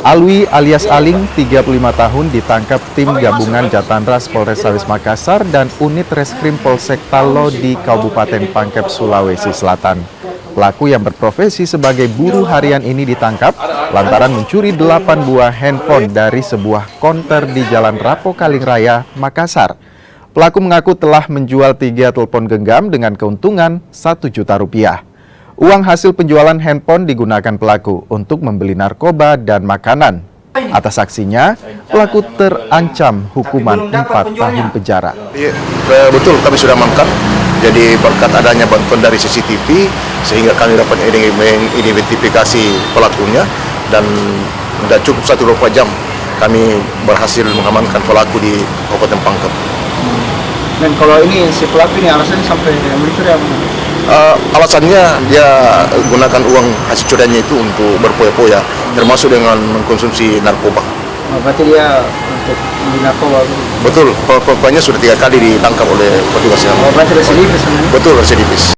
Alwi alias Aling, 35 tahun, ditangkap tim gabungan Jatanras Polrestabes Makassar dan unit Reskrim Polsek Talo di Kabupaten Pangkep, Sulawesi Selatan. Pelaku yang berprofesi sebagai buruh harian ini ditangkap lantaran mencuri 8 buah handphone dari sebuah konter di Jalan Rapo Kalingraya, Makassar. Pelaku mengaku telah menjual 3 telepon genggam dengan keuntungan Rp1 juta. Uang hasil penjualan handphone digunakan pelaku untuk membeli narkoba dan makanan. Atas aksinya, pelaku terancam hukuman 4 tahun penjara. Betul, kami sudah amankan. Jadi berkat adanya bantuan dari CCTV, sehingga kami dapat mengidentifikasi pelakunya, dan tidak cukup 1-2 jam kami berhasil mengamankan pelaku di Kabupaten Pangkep. Dan kalau ini si pelaku ini alasannya sampai mencuri apa? Alasannya dia gunakan uang hasil curiannya itu untuk berpoya-poya, termasuk dengan mengkonsumsi narkoba. Berarti dia untuk beli narkoba? Betul, pokoknya sudah 3 kali ditangkap oleh petugas. Berarti residivis? Betul, residivis.